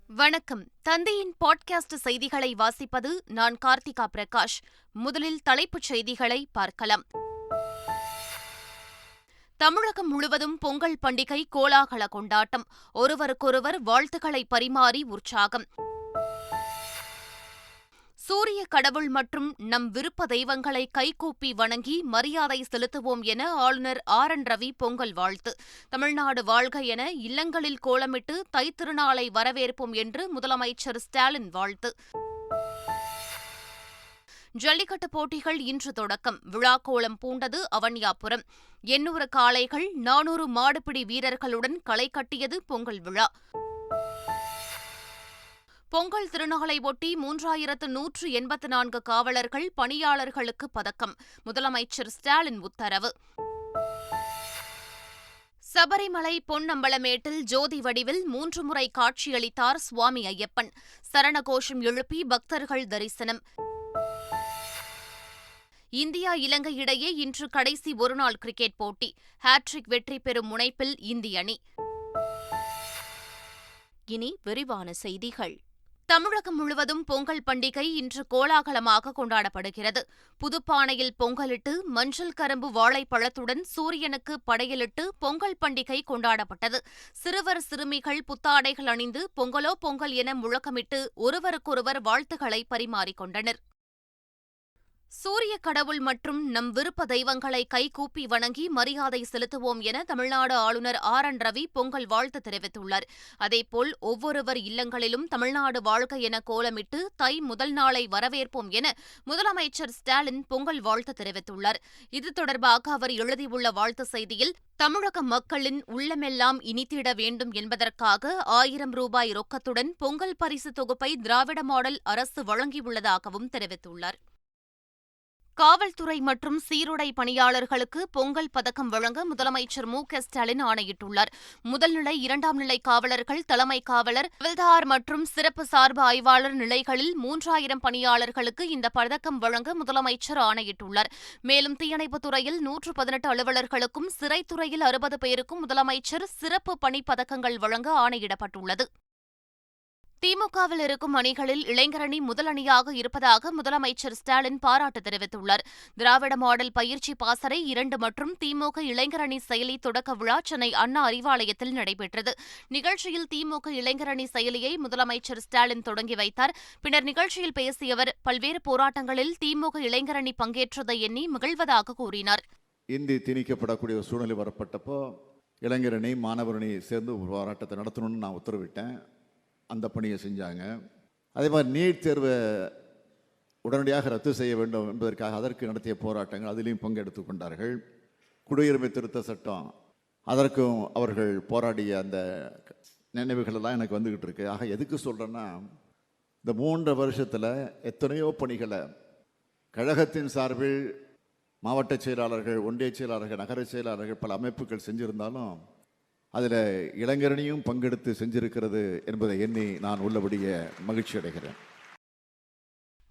வணக்கம். தந்தையின் பாட்காஸ்ட் செய்திகளை வாசிப்பது நான் கார்த்திகா பிரகாஷ். முதலில் தலைப்புச் செய்திகளை பார்க்கலாம். தமிழகம் முழுவதும் பொங்கல் பண்டிகை கோலாகல கொண்டாட்டம். ஒருவருக்கொருவர் வாழ்த்துக்களை பரிமாறி உற்சாகம். சூரிய கடவுள் மற்றும் நம் விருப்ப தெய்வங்களை கைகூப்பி வணங்கி மரியாதை செலுத்துவோம் என ஆளுநர் ரவி பொங்கல் வாழ்த்து. தமிழ்நாடு வாழ்க என இல்லங்களில் கோலமிட்டு தைத்திருநாளை வரவேற்போம் என்று முதலமைச்சர் ஸ்டாலின் வாழ்த்து. ஜல்லிக்கட்டு போட்டிகள் இன்று தொடக்கம். விழாக்கோலம் பூண்டது அவனியாபுரம். 800 காளைகள் 400 மாடுபிடி வீரர்களுடன் களை கட்டியது பொங்கல் விழா. பொங்கல் திருநாளை ஒட்டி 3184 காவலர்கள் பணியாளர்களுக்கு பதக்கம். முதலமைச்சர் ஸ்டாலின் உத்தரவு. சபரிமலை பொன்னம்பலமேட்டில் ஜோதி வடிவில் 3 முறை காட்சியளித்தார் சுவாமி ஐயப்பன். சரணகோஷம் எழுப்பி பக்தர்கள் தரிசனம். இந்தியா இலங்கை இடையே இன்று கடைசி ஒருநாள் கிரிக்கெட் போட்டி. ஹாட்ரிக் வெற்றி பெறும் முனைப்பில் இந்திய அணி. இனி விரிவான செய்திகள். தமிழகம் முழுவதும் பொங்கல் பண்டிகை இன்று கோலாகலமாக கொண்டாடப்படுகிறது. புதுப்பானையில் பொங்கலிட்டு மஞ்சள் கரும்பு வாழைப்பழத்துடன் சூரியனுக்கு படையலிட்டு பொங்கல் பண்டிகை கொண்டாடப்பட்டது. சிறுவர் சிறுமிகள் புத்தாடைகள் அணிந்து பொங்கலோ பொங்கல் என முழக்கமிட்டு ஒருவருக்கொருவர் வாழ்த்துக்களை பரிமாறிக்கொண்டனர். சூரிய கடவுள் மற்றும் நம் விருப்ப தெய்வங்களை கைகூப்பி வணங்கி மரியாதை செலுத்துவோம் என தமிழ்நாடு ஆளுநர் ரவி பொங்கல் வாழ்த்து தெரிவித்துள்ளார். அதேபோல் ஒவ்வொருவர் இல்லங்களிலும் தமிழ்நாடு வாழ்க என கோலமிட்டு தை முதல் நாளை வரவேற்போம் என முதலமைச்சர் ஸ்டாலின் பொங்கல் வாழ்த்து தெரிவித்துள்ளார். இது தொடர்பாக அவர் எழுதியுள்ள வாழ்த்து செய்தியில், தமிழக மக்களின் உள்ளமெல்லாம் இனித்திட வேண்டும் என்பதற்காக 1000 ரூபாய் ரொக்கத்துடன் பொங்கல் பரிசு தொகுப்பை திராவிட மாடல் அரசு வழங்கியுள்ளதாகவும் தெரிவித்துள்ளார். காவல்துறை மற்றும் சீருடை பணியாளர்களுக்கு பொங்கல் பதக்கம் வழங்க முதலமைச்சர் ஸ்டாலின் ஆணையிட்டுள்ளார். முதல்நிலை 2ஆம் நிலை காவலர்கள், தலைமை காவலர், ஹவில்தார் மற்றும் சிறப்பு சார்பு ஆய்வாளர் நிலைகளில் 3000 பணியாளர்களுக்கு இந்த பதக்கம் வழங்க முதலமைச்சர் ஆணையிட்டுள்ளார். மேலும் தீயணைப்புத் துறையில் 118 அலுவலர்களுக்கும், சிறைத்துறையில் 60 பேருக்கும் முதலமைச்சர் சிறப்பு பணி பதக்கங்கள் வழங்க ஆணையிடப்பட்டுள்ளது. திமுகவில் இருக்கும் அணிகளில் இளைஞரணி முதல் அணியாக இருப்பதாக முதலமைச்சர் ஸ்டாலின் பாராட்டு தெரிவித்துள்ளார். திராவிட மாடல் பயிற்சி பாசறை 2 மற்றும் திமுக இளைஞரணி செயலி தொடக்க விழா சென்னை அண்ணா அறிவாலயத்தில் நடைபெற்றது. நிகழ்ச்சியில் திமுக இளைஞரணி செயலியை முதலமைச்சர் ஸ்டாலின் தொடங்கி வைத்தார். பின்னர் நிகழ்ச்சியில் பேசிய அவர், பல்வேறு போராட்டங்களில் திமுக இளைஞரணி பங்கேற்றதை எண்ணி மகிழ்வதாக கூறினார். இந்தி திணிக்கப்படக்கூடிய சூழ்நிலை வரப்பட்டப்போ இளைஞரணி மாணவரணி சேர்ந்து ஒரு போராட்டத்தை நடத்தணும்னு நான் உத்தரவிட்டேன். அந்த பணியை செஞ்சாங்க. அதே மாதிரி நீட் தேர்வை உடனடியாக ரத்து செய்ய வேண்டும் என்பதற்காக அதற்கு நடத்திய போராட்டங்கள் அதிலையும் பங்கெடுத்து கொண்டார்கள். குடியுரிமை திருத்த சட்டம், அதற்கும் அவர்கள் போராடிய அந்த நினைவுகளெல்லாம் எனக்கு வந்துக்கிட்டு இருக்கு. ஆக எதுக்கு சொல்கிறேன்னா, இந்த 3 வருஷத்தில் எத்தனையோ பணிகளை கழகத்தின் சார்பில் மாவட்ட செயலாளர்கள், ஒன்றிய செயலாளர்கள், நகர செயலாளர்கள், பல அமைப்புகள் செஞ்சிருந்தாலும் அதில் இளைஞரணியும் பங்கெடுத்து செஞ்சிருக்கிறது என்பதை எண்ணி நான் உள்ளபடியே மகிழ்ச்சி அடைகிறேன்.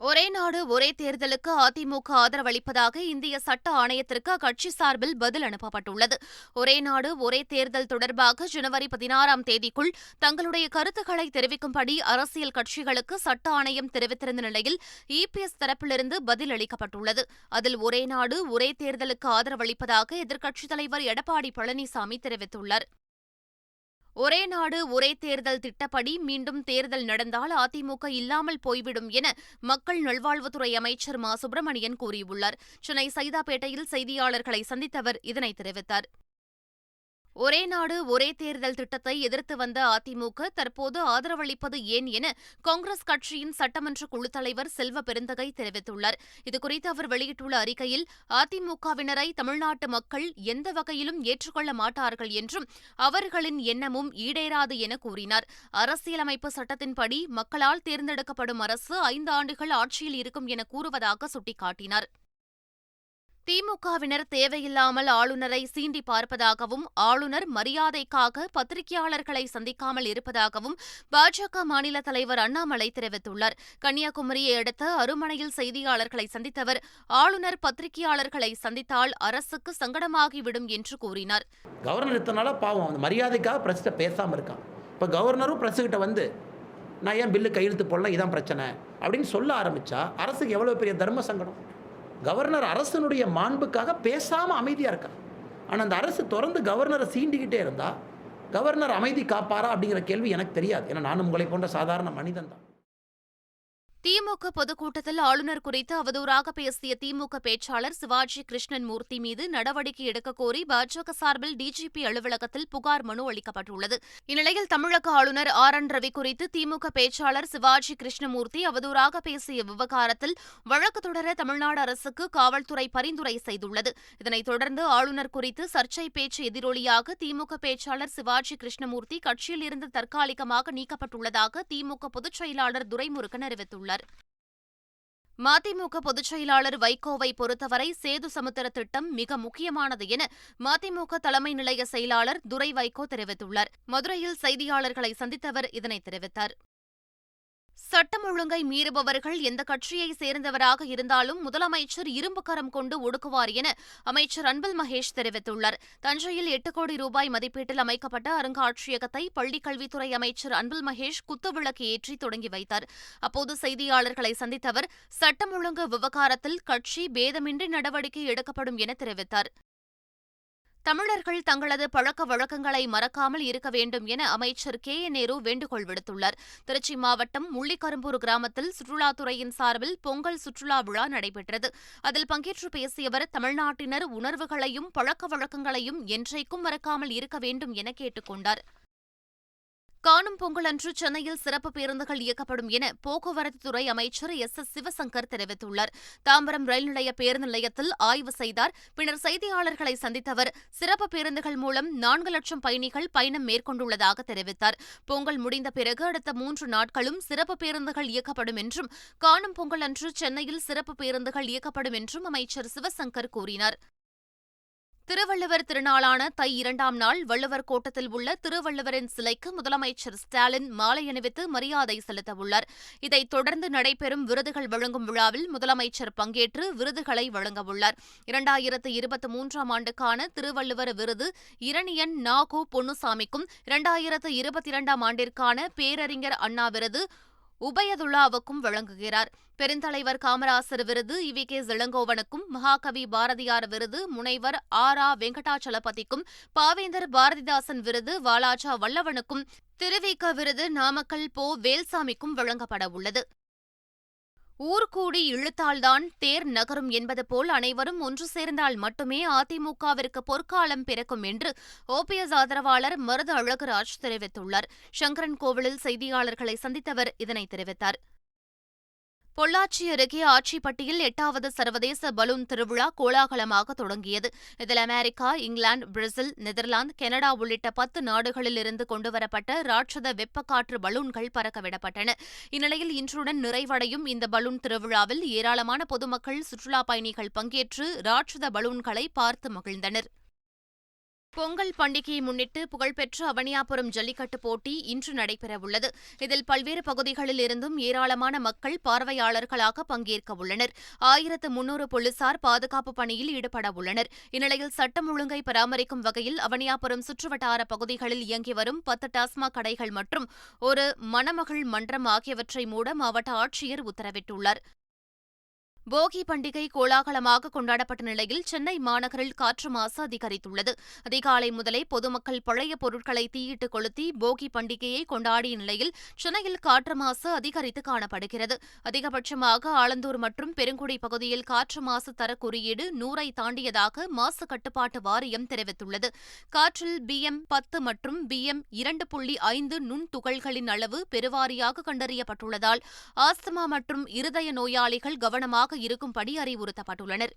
ஒரே நாடு ஒரே தேர்தலுக்கு அதிமுக ஆதரவளிப்பதாக இந்திய சட்ட ஆணையத்திற்கு அக்கட்சி சார்பில் பதில் அனுப்பப்பட்டுள்ளது. ஒரே நாடு ஒரே தேர்தல் தொடர்பாக ஜனவரி 16ஆம் தேதிக்குள் தங்களுடைய கருத்துக்களை தெரிவிக்கும்படி அரசியல் கட்சிகளுக்கு சட்ட ஆணையம் தெரிவித்திருந்த நிலையில் இபிஎஸ் தரப்பிலிருந்து பதில் அளிக்கப்பட்டுள்ளது. அதில் ஒரே நாடு ஒரே தேர்தலுக்கு ஆதரவளிப்பதாக எதிர்க்கட்சித் தலைவர் எடப்பாடி பழனிசாமி தெரிவித்துள்ளார். ஒரே நாடு ஒரே தேர்தல் திட்டப்படி மீண்டும் தேர்தல் நடந்தால் அதிமுக இல்லாமல் போய்விடும் என மக்கள் நல்வாழ்வுத்துறை அமைச்சர் சுப்பிரமணியன் கூறியுள்ளார். சென்னை சைதாப்பேட்டையில் செய்தியாளர்களை சந்தித்த அவர் இதனை தெரிவித்தார். ஒரே நாடு ஒரே தேர்தல் திட்டத்தை எதிர்த்து வந்த அதிமுக தற்போது ஆதரவளிப்பது ஏன் என காங்கிரஸ் கட்சியின் சட்டமன்ற குழு தலைவர் செல்வ பெருந்தகை தெரிவித்துள்ளார். இதுகுறித்து அவர் வெளியிட்டுள்ள அறிக்கையில், அதிமுகவினரை தமிழ்நாட்டு மக்கள் எந்த வகையிலும் ஏற்றுக்கொள்ள மாட்டார்கள் என்றும் அவர்களின் எண்ணமும் ஈடேறாது என கூறினார். அரசியலமைப்பு சட்டத்தின்படி மக்களால் தேர்ந்தெடுக்கப்படும் அரசு 5 ஆண்டுகள் ஆட்சியில் இருக்கும் என கூறுவதாக சுட்டிக்காட்டினார். திமுகவினர் தேவையில்லாமல் ஆளுநரை சீண்டி பார்ப்பதாகவும், ஆளுநர் மரியாதைக்காக பத்திரிகையாளர்களை சந்திக்காமல் இருப்பதாகவும் பாஜக மாநில தலைவர் அண்ணாமலை தெரிவித்துள்ளார். கன்னியாகுமரியை அடுத்த அருமனையில் செய்தியாளர்களை சந்தித்த அவர், ஆளுநர் பத்திரிகையாளர்களை சந்தித்தால் அரசுக்கு சங்கடமாகிவிடும் என்று கூறினார். கவர்னர் இத்தனால பாவம் மரியாதைக்காக பிரஸ்கிட்ட பேசாமல் இருக்கான். இப்போ கவர்னரும் பிரஸ்கிட்ட வந்து நான் ஏன் பில்லு கையெழுத்து போடலாம், இதான் பிரச்சனை அப்படின்னு சொல்ல ஆரம்பித்தா அரசுக்கு எவ்வளோ பெரிய தர்ம சங்கடம். கவர்னர் அரசனுடைய மாண்புக்காக பேசாமல் அமைதியாக இருக்கார். ஆனால் அந்த அரசு தொடர்ந்து கவர்னரை சீண்டிக்கிட்டே இருந்தால் கவர்னர் அமைதி காப்பாரா அப்படிங்கிற கேள்வி எனக்கு தெரியாது. ஏன்னா நானும் உங்களை போன்ற சாதாரண மனிதன் தான். திமுக பொதுக்கூட்டத்தில் ஆளுநர் குறித்து அவதூறாக பேசிய திமுக பேச்சாளர் சிவாஜி கிருஷ்ணன் மூர்த்தி மீது நடவடிக்கை எடுக்கக் கோரி பாஜக சார்பில் டிஜிபி அலுவலகத்தில் புகார் மனு அளிக்கப்பட்டுள்ளது. இந்நிலையில் தமிழக ஆளுநர் RN ரவி குறித்து திமுக பேச்சாளர் சிவாஜி கிருஷ்ணமூர்த்தி அவதூறாக பேசிய விவகாரத்தில் வழக்கு தொடர தமிழ்நாடு அரசுக்கு காவல்துறை பரிந்துரை செய்துள்ளது. இதனைத் தொடர்ந்து ஆளுநர் குறித்து சர்ச்சை பேச்சு எதிரொலியாக திமுக பேச்சாளர் சிவாஜி கிருஷ்ணமூர்த்தி கட்சியில் இருந்து தற்காலிகமாக நீக்கப்பட்டுள்ளதாக திமுக பொதுச் செயலாளர் துரைமுருகன் அறிவித்துள்ளார். மதிமுக பொதுச் செயலாளர் வைகோவை பொறுத்தவரை சேது சமுத்திர திட்டம் மிக முக்கியமானது என மதிமுக தலைமை நிலைய செயலாளர் துரை வைகோ தெரிவித்துள்ளார். மதுரையில் செய்தியாளர்களை சந்தித்த அவர் இதனை தெரிவித்தார். சட்டம் ஒழுங்கை மீறுபவர்கள் எந்த கட்சியை சேர்ந்தவராக இருந்தாலும் முதலமைச்சர் இரும்பு கரம் கொண்டு ஒடுக்குவார் என அமைச்சர் அன்பில் மகேஷ் தெரிவித்துள்ளார். தஞ்சையில் 8 கோடி ரூபாய் மதிப்பீட்டில் அமைக்கப்பட்ட அருங்காட்சியகத்தை பள்ளிக்கல்வித்துறை அமைச்சர் அன்பில் மகேஷ் குத்துவிளக்கு ஏற்றி தொடங்கி வைத்தார். அப்போது செய்தியாளர்களை சந்தித்த அவர் சட்டம் ஒழுங்கு விவகாரத்தில் கட்சி பேதமின்றி நடவடிக்கை எடுக்கப்படும் என தெரிவித்தார். தமிழர்கள் தங்களது பழக்க வழக்கங்களை மறக்காமல் இருக்க வேண்டும் என அமைச்சர் KN நேரு வேண்டுகோள் விடுத்துள்ளார். திருச்சி மாவட்டம் முள்ளிக்கரும்பூர் கிராமத்தில் சுற்றுலாத்துறையின் சார்பில் பொங்கல் சுற்றுலா விழா நடைபெற்றது. அதில் பங்கேற்று பேசிய அவர் தமிழ்நாட்டினர் உணர்வுகளையும் பழக்க வழக்கங்களையும் என்றைக்கும் மறக்காமல் இருக்க வேண்டும் என கேட்டுக் கொண்டார். காணும் பொங்கல் அன்று சென்னையில் சிறப்பு பேருந்துகள் இயக்கப்படும் என போக்குவரத்துத்துறை அமைச்சர் SS சிவசங்கர் தெரிவித்துள்ளார். தாம்பரம் ரயில் நிலைய பேருந்து நிலையத்தில் ஆய்வு செய்தார். பின்னர் செய்தியாளர்களை சந்தித்த அவர் சிறப்பு பேருந்துகள் மூலம் 4 லட்சம் பயணிகள் பயணம் மேற்கொண்டுள்ளதாக தெரிவித்தார். பொங்கல் முடிந்த பிறகு அடுத்த 3 நாட்களும் சிறப்பு பேருந்துகள் இயக்கப்படும் என்றும் காணும் பொங்கல் அன்று சென்னையில் சிறப்பு பேருந்துகள் இயக்கப்படும் என்றும் அமைச்சர் சிவசங்கர் கூறினார். திருவள்ளுவர் திருநாளான தை 2ஆம் நாள் வள்ளுவர் கோட்டத்தில் உள்ள திருவள்ளுவரின் சிலைக்கு முதலமைச்சர் ஸ்டாலின் மாலை அணிவித்து மரியாதை செலுத்தவுள்ளார். இதைத் தொடர்ந்து நடைபெறும் விருதுகள் வழங்கும் விழாவில் முதலமைச்சர் பங்கேற்று விருதுகளை வழங்கவுள்ளார். 2023ஆம் ஆண்டுக்கான திருவள்ளுவர் விருது இரணியன் நா.கு. பொன்னுசாமிக்கும், 2022ஆம் ஆண்டிற்கான பேரறிஞர் அண்ணா விருது உபயதுல்லாவுக்கும் வழங்குகிறார். பெருந்தலைவர் காமராசர் விருது EVK இளங்கோவனுக்கும், மகாகவி பாரதியார் விருது முனைவர் RA வெங்கடாச்சலபதிக்கும், பாவேந்தர் பாரதிதாசன் விருது வாலாஜா வல்லவனுக்கும், திருவிக விருது நாமக்கல் போ. வேல்சாமிக்கும் வழங்கப்பட உள்ளது. ஊர்கூடி இழுத்தால்தான் தேர் நகரும் என்பது போல் அனைவரும் ஒன்று சேர்ந்தால் மட்டுமே அதிமுகவிற்கு பொற்காலம் பிறக்கும் என்று OPS ஆதரவாளர் மருது அழகுராஜ் தெரிவித்துள்ளார். சங்கரன் கோவிலில் செய்தியாளர்களை சந்தித்தவர் இதனை தெரிவித்தார். பொள்ளாச்சி அருகே ஆச்சிப்பட்டியில் 8வது சர்வதேச பலூன் திருவிழா கோலாகலமாக தொடங்கியது. இதில் America, England, Brazil, Netherlands, Canada உள்ளிட்ட 10 நாடுகளிலிருந்து கொண்டுவரப்பட்ட ராட்சத வெப்பக்காற்று பலூன்கள் பறக்கவிடப்பட்டன. இந்நிலையில் இன்றுடன் நிறைவடையும் இந்த பலூன் திருவிழாவில் ஏராளமான பொதுமக்கள், சுற்றுலாப் பயணிகள் பங்கேற்று ராட்சத பலூன்களை பார்த்து மகிழ்ந்தனர். பொங்கல் பண்டிகையை முன்னிட்டு புகழ்பெற்ற அவனியாபுரம் ஜல்லிக்கட்டு போட்டி இன்று நடைபெறவுள்ளது. இதில் பல்வேறு பகுதிகளில் இருந்தும் ஏராளமான மக்கள் பார்வையாளர்களாக பங்கேற்க உள்ளனர். 1300 போலீசார் பாதுகாப்பு பணியில் ஈடுபட உள்ளனர். இந்நிலையில் சட்டம் ஒழுங்கை பராமரிக்கும் வகையில் அவனியாபுரம் சுற்றுவட்டார பகுதிகளில் இயங்கி வரும் 10 டாஸ்மாக் கடைகள் மற்றும் ஒரு மணமகள் மன்றம் ஆகியவற்றை மூட மாவட்ட ஆட்சியர் உத்தரவிட்டுள்ளார். போகி பண்டிகை கோலாகலமாக கொண்டாடப்பட்ட நிலையில் சென்னை மாநகரில் காற்று மாசு அதிகரித்துள்ளது. அதிகாலை முதலே பொதுமக்கள் பழைய பொருட்களை தீயிட்டு கொளுத்தி போகி பண்டிகையை கொண்டாடிய நிலையில் சென்னையில் காற்று மாசு அதிகரித்து காணப்படுகிறது. அதிகபட்சமாக ஆலந்தூர் மற்றும் பெருங்குடி பகுதியில் காற்று மாசு தர குறியீடு 100ஐ தாண்டியதாக மாசு கட்டுப்பாட்டு வாரியம் தெரிவித்துள்ளது. காற்றில் BM10 மற்றும் BM2.5 நுண்துகள்களின் அளவு பெருவாரியாக கண்டறியப்பட்டுள்ளதால் ஆஸ்துமா மற்றும் இருதய நோயாளிகள் கவனமாக இருக்கும்படி அறிவுறுத்தப்பட்டுள்ளனர்.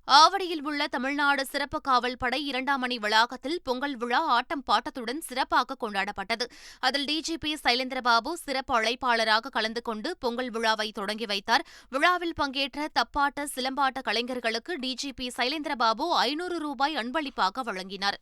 ஆவடியில் உள்ள தமிழ்நாடு சிறப்பு காவல் படை 2ஆம் மணி வளாகத்தில் பொங்கல் விழா ஆட்டம் பாட்டத்துடன் சிறப்பாக கொண்டாடப்பட்டது. அதில் DGP சைலேந்திரபாபு சிறப்பு அழைப்பாளராக கலந்து கொண்டு பொங்கல் விழாவை தொடங்கி வைத்தார். விழாவில் பங்கேற்ற தப்பாட்ட, சிலம்பாட்ட கலைஞர்களுக்கு DGP சைலேந்திரபாபு 500 ரூபாய் அன்பளிப்பாக வழங்கினார்.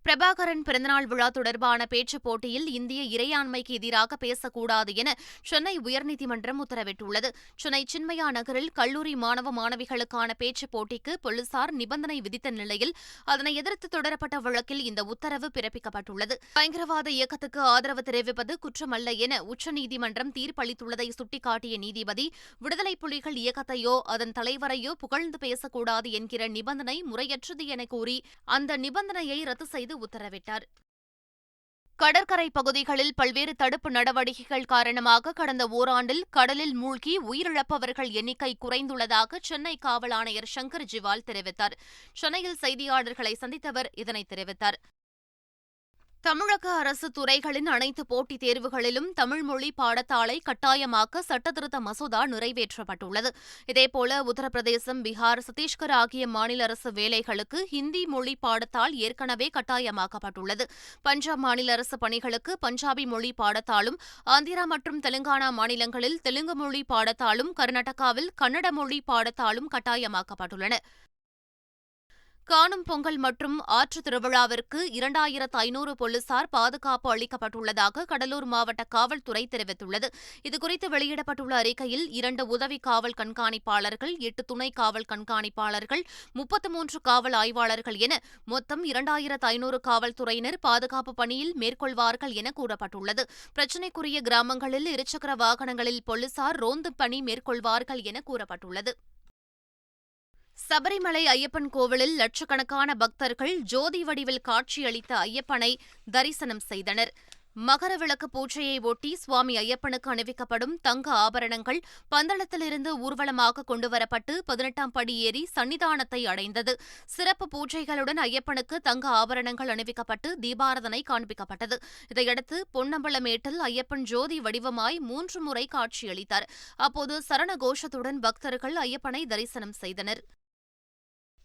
பிரபாகரன் பிறந்தநாள் விழா தொடர்பான பேச்சுப் போட்டியில் இந்திய இறையாண்மைக்கு எதிராக பேசக்கூடாது என சென்னை உயர்நீதிமன்றம் உத்தரவிட்டுள்ளது. சென்னை சின்மயா நகரில் கல்லூரி மாணவ மாணவிகளுக்கான பேச்சுப் போட்டிக்கு போலீசார் நிபந்தனை விதித்த நிலையில் அதனை எதிர்த்து தொடரப்பட்ட வழக்கில் இந்த உத்தரவு பிறப்பிக்கப்பட்டுள்ளது. பயங்கரவாத இயக்கத்துக்கு ஆதரவு தெரிவிப்பது குற்றமல்ல என உச்சநீதிமன்றம் தீர்ப்பளித்துள்ளதை சுட்டிக்காட்டிய நீதிபதி, விடுதலை புலிகள் இயக்கத்தையோ அதன் தலைவரையோ புகழ்ந்து பேசக்கூடாது என்கிற நிபந்தனை முறையற்றது என கூறி அந்த நிபந்தனையை ரத்து செய்து உத்தரவிட்டார். கடற்கரை பகுதிகளில் பல்வேறு தடுப்பு நடவடிக்கைகள் காரணமாக கடந்த ஓராண்டில் கடலில் மூழ்கி உயிரிழப்பவர்கள் எண்ணிக்கை குறைந்துள்ளதாக சென்னை காவல் ஆணையர் சங்கர் ஜிவால் தெரிவித்தார். சென்னையில் செய்தியாளர்களை சந்தித்தவர் இதனை தெரிவித்தார். தமிழக அரசு துறைகளின் அனைத்து போட்டித் தேர்வுகளிலும் தமிழ் மொழி பாடத்தாளை கட்டாயமாக்க சட்டத்திருத்த மசோதா நிறைவேற்றப்பட்டுள்ளது. இதேபோல உத்தரப்பிரதேசம், பீகார், சத்தீஸ்கர் ஆகிய மாநில அரசு வேலைகளுக்கு ஹிந்தி மொழி பாடத்தால் ஏற்கனவே கட்டாயமாக்கப்பட்டுள்ளது. பஞ்சாப் மாநில அரசு பணிகளுக்கு பஞ்சாபி மொழி பாடத்தாலும், ஆந்திரா மற்றும் தெலுங்கானா மாநிலங்களில் தெலுங்கு மொழி பாடத்தாலும், கர்நாடகாவில் கன்னட மொழி பாடத்தாலும் கட்டாயமாக்கப்பட்டுள்ளன. காணும் பொங்கல் மற்றும் ஆற்றுத் திருவிழாவிற்கு 2500 போலீசார் பாதுகாப்பு அளிக்கப்பட்டுள்ளதாக கடலூர் மாவட்ட காவல்துறை தெரிவித்துள்ளது. இதுகுறித்து வெளியிடப்பட்டுள்ள அறிக்கையில் 2 உதவி காவல் கண்காணிப்பாளர்கள், 8 துணை காவல் கண்காணிப்பாளர்கள், 33 காவல் ஆய்வாளர்கள் என மொத்தம் 2500 காவல்துறையினர் பாதுகாப்பு பணியில் மேற்கொள்வார்கள் என கூறப்பட்டுள்ளது. பிரச்சினைக்குரிய கிராமங்களில் இருசக்கர வாகனங்களில் போலீசார் ரோந்து பணி மேற்கொள்வார்கள் என கூறப்பட்டுள்ளது. சபரிமலை ஐயப்பன் கோவிலில் லட்சக்கணக்கான பக்தர்கள் ஜோதி வடிவில் காட்சியளித்த ஐயப்பனை தரிசனம் செய்தனர். மகர விளக்கு பூஜையை ஒட்டி சுவாமி ஐயப்பனுக்கு அணிவிக்கப்படும் தங்க ஆபரணங்கள் பந்தளத்திலிருந்து ஊர்வலமாக கொண்டுவரப்பட்டு 18ஆம் படி ஏறி சன்னிதானத்தை அடைந்தது. சிறப்பு பூஜைகளுடன் ஐயப்பனுக்கு தங்க ஆபரணங்கள் அணிவிக்கப்பட்டு தீபாராதனை காண்பிக்கப்பட்டது. இதையடுத்து பொன்னம்பலமேட்டில் ஐயப்பன் ஜோதி வடிவமாய் 3 முறை காட்சியளித்தார். அப்போது சரண கோஷத்துடன் பக்தர்கள் ஐயப்பனை தரிசனம் செய்தனர்.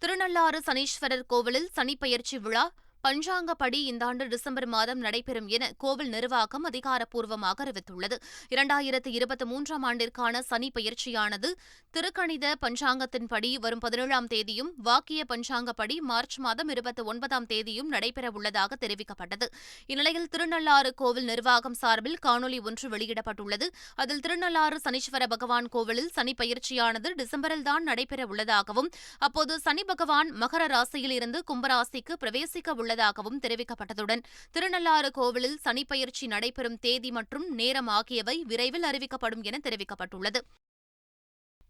திருநள்ளாறு சனீஸ்வரர் கோவிலில் சனிப்பெயர்ச்சி விழா பஞ்சாங்கப்படி இந்த ஆண்டு டிசம்பர் மாதம் நடைபெறும் என கோவில் நிர்வாகம் அதிகாரப்பூர்வமாக அறிவித்துள்ளது. 2023ஆம் ஆண்டிற்கான சனி பெயர்ச்சியானது திருக்கணித பஞ்சாங்கத்தின்படி வரும் 17ஆம் தேதியும், வாக்கிய பஞ்சாங்கப்படி மார்ச் மாதம் 29ஆம் தேதியும் நடைபெறவுள்ளதாக தெரிவிக்கப்பட்டது. இந்நிலையில் திருநள்ளாறு கோவில் நிர்வாகம் சார்பில் காணொலி ஒன்று வெளியிடப்பட்டுள்ளது. அதில் திருநள்ளாறு சனீஸ்வர பகவான் கோவிலில் சனி பெயர்ச்சியானது டிசம்பரில்தான் நடைபெறவுள்ளதாகவும், அப்போது சனி பகவான் மகர ராசியில் இருந்து கும்பராசிக்கு பிரவேசிக்க உள்ளதாகவும் தெரிவிக்கப்பட்டதுடன் திருநள்ளாறு கோவிலில் சனிப்பெயர்ச்சி நடைபெறும் தேதி மற்றும் நேரம் ஆகியவை விரைவில் அறிவிக்கப்படும் என தெரிவிக்கப்பட்டுள்ளது.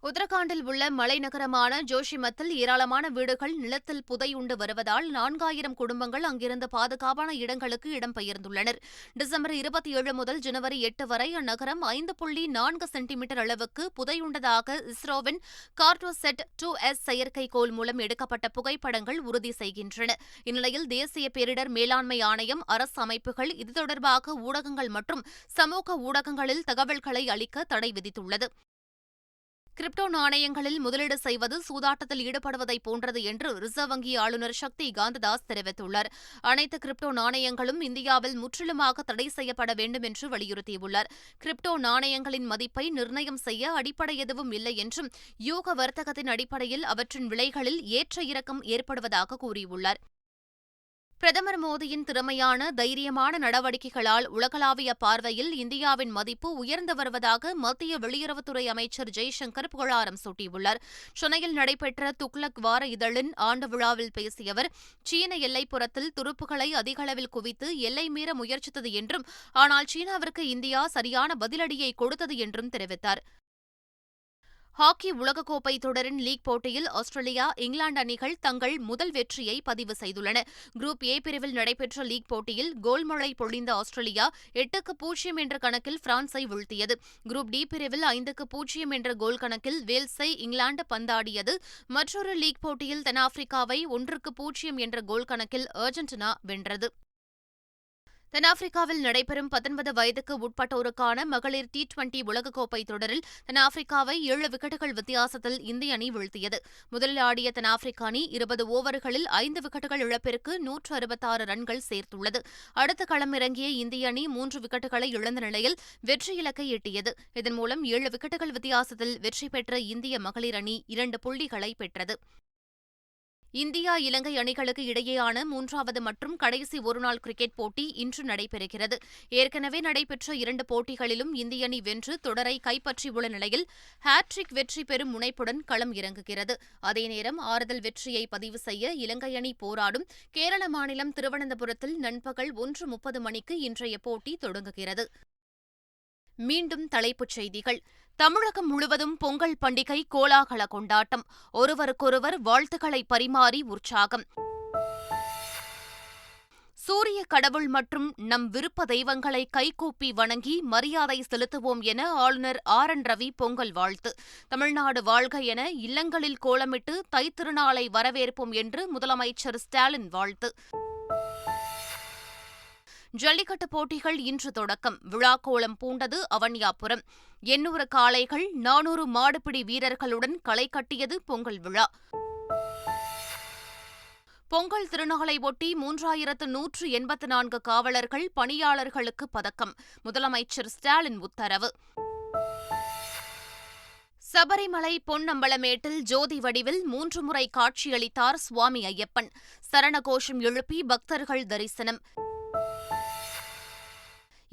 உத்தரகாண்டில் உள்ள மலைநகரமான ஜோஷிமத்தில் ஏராளமான வீடுகள் நிலத்தில் புதையுண்டு வருவதால் 4000 குடும்பங்கள் அங்கிருந்து பாதுகாப்பான இடங்களுக்கு இடம்பெயர்ந்துள்ளனர். டிசம்பர் 27 முதல் ஜனவரி 8 வரை அந்நகரம் 5.4 சென்டிமீட்டர் அளவுக்கு புதையுண்டதாக இஸ்ரோவின் கார்டோசெட் 2S செயற்கைக்கோள் மூலம் எடுக்கப்பட்ட புகைப்படங்கள் உறுதி செய்கின்றன. இந்நிலையில் தேசிய பேரிடர் மேலாண்மை ஆணையம், அரசு அமைப்புகள் இது தொடர்பாக ஊடகங்கள் மற்றும் சமூக ஊடகங்களில் தகவல்களை அளிக்க தடை விதித்துள்ளது. கிரிப்டோ நாணயங்களில் முதலீடு செய்வது சூதாட்டத்தில் ஈடுபடுவதை போன்றது என்று ரிசர்வ் வங்கி ஆளுநர் சக்தி காந்ததாஸ் தெரிவித்துள்ளார். அனைத்து கிரிப்டோ நாணயங்களும் இந்தியாவில் முற்றிலுமாக தடை செய்யப்பட வேண்டும் என்று வலியுறுத்தியுள்ளார். கிரிப்டோ நாணயங்களின் மதிப்பை நிர்ணயம் செய்ய அடிப்படை எதுவும் இல்லை என்றும், யூக வர்த்தகத்தின் அடிப்படையில் அவற்றின் விலைகளில் ஏற்ற இறக்கம் ஏற்படுவதாக கூறியுள்ளார். பிரதமர் மோடியின் திறமையான, தைரியமான நடவடிக்கைகளால் உலகளாவிய பார்வையில் இந்தியாவின் மதிப்பு உயர்ந்து வருவதாக மத்திய வெளியுறவுத்துறை அமைச்சர் ஜெய்சங்கர் புகழாரம் சூட்டியுள்ளார். சென்னையில் நடைபெற்ற துக்ளக் வார இதழின் ஆண்டு விழாவில் பேசிய அவர், சீன எல்லைப்புறத்தில் துருப்புகளை அதிகளவில் குவித்து எல்லை மீற முயற்சித்தது என்றும், ஆனால் சீனாவிற்கு இந்தியா சரியான பதிலடியை கொடுத்தது என்றும் தெரிவித்தார். ஹாக்கி உலகக்கோப்பை தொடரின் லீக் போட்டியில் ஆஸ்திரேலியா, இங்கிலாந்து அணிகள் தங்கள் முதல் வெற்றியை பதிவு செய்துள்ளன. குரூப் ஏ பிரிவில் நடைபெற்ற லீக் போட்டியில் கோல் மழை பொழிந்த ஆஸ்திரேலியா 8-0 என்ற கணக்கில் பிரான்ஸை வீழ்த்தியது. குரூப் டி பிரிவில் 5-0 என்ற கோல் கணக்கில் வேல்ஸை இங்கிலாந்து பந்தாடியது. மற்றொரு லீக் போட்டியில் தென்னாப்பிரிக்காவை 1-0 என்ற கோல் கணக்கில் அர்ஜென்டினா வென்றது. தென்னாப்பிரிக்காவில் நடைபெறும் 19 வயதுக்கு உட்பட்டோருக்கான மகளிர் T20 உலகக்கோப்பை தொடரில் தென்னாப்பிரிக்காவை 7 விக்கெட்டுகள் வித்தியாசத்தில் இந்திய அணி வீழ்த்தியது. முதலில் ஆடிய தென்னாப்பிரிக்க அணி 20 ஓவர்களில் 5 விக்கெட்டுகள் இழப்பிற்கு 166 ரன்கள் சேர்த்துள்ளது. அடுத்த களமிறங்கிய இந்திய அணி 3 விக்கெட்டுகளை இழந்த நிலையில் வெற்றி இலக்கை எட்டியது. இதன் மூலம் 7 விக்கெட்டுகள் வித்தியாசத்தில் வெற்றி பெற்ற இந்திய மகளிர் அணி 2 புள்ளிகளை பெற்றது. இந்தியா இலங்கை அணிகளுக்கு இடையேயான 3வது மற்றும் கடைசி ஒருநாள் கிரிக்கெட் போட்டி இன்று நடைபெறுகிறது. ஏற்கனவே நடைபெற்ற 2 போட்டிகளிலும் இந்திய அணி வென்று தொடரை கைப்பற்றியுள்ள நிலையில் ஹாட்ரிக் வெற்றி பெறும் முனைப்புடன் களம் இறங்குகிறது. அதேநேரம் ஆறுதல் வெற்றியை பதிவு செய்ய இலங்கை அணி போராடும். கேரள மாநிலம் திருவனந்தபுரத்தில் நண்பகல் 1:30 மணிக்கு இன்றைய போட்டி தொடங்குகிறது. மீண்டும் தலைப்புச் செய்திகள். தமிழகம் முழுவதும் பொங்கல் பண்டிகை கோலாகல கொண்டாட்டம். ஒருவருக்கொருவர் வாழ்த்துக்களை பரிமாறி உற்சாகம். சூரிய கடவுள் மற்றும் நம் விருப்ப தெய்வங்களை கைகூப்பி வணங்கி மரியாதை செலுத்துவோம் என ஆளுநர் RN ரவி பொங்கல் வாழ்த்து. தமிழ்நாடு வாழ்க என இல்லங்களில் கோலமிட்டு தைத்திருநாளை வரவேற்போம் என்று முதலமைச்சர் ஸ்டாலின் வாழ்த்து. ஜல்லிக்கட்டு போட்டிகள் இன்று தொடக்கம். விழாக்கோலம் பூண்டது அவனியாபுரம். 800 காளைகள் 400 மாடுபிடி வீரர்களுடன் களை கட்டியது பொங்கல் விழா. பொங்கல் திருநாளை ஒட்டி 3184 காவலர்கள் பணியாளர்களுக்கு பதக்கம். முதலமைச்சர் ஸ்டாலின் உத்தரவு. சபரிமலை பொன்னம்பலமேட்டில் ஜோதி வடிவில் 3 முறை காட்சியளித்தார் சுவாமி ஐயப்பன். சரணகோஷம் எழுப்பி பக்தர்கள் தரிசனம்.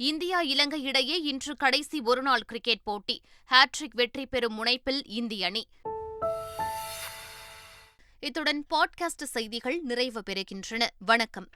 இந்தியா இலங்கை இடையே இன்று கடைசி ஒருநாள் கிரிக்கெட் போட்டி. ஹாட்ரிக் வெற்றி பெறும் முனைப்பில் இந்திய அணி. இத்துடன் பாட்காஸ்ட் செய்திகள் நிறைவு பெறுகின்றன. வணக்கம்.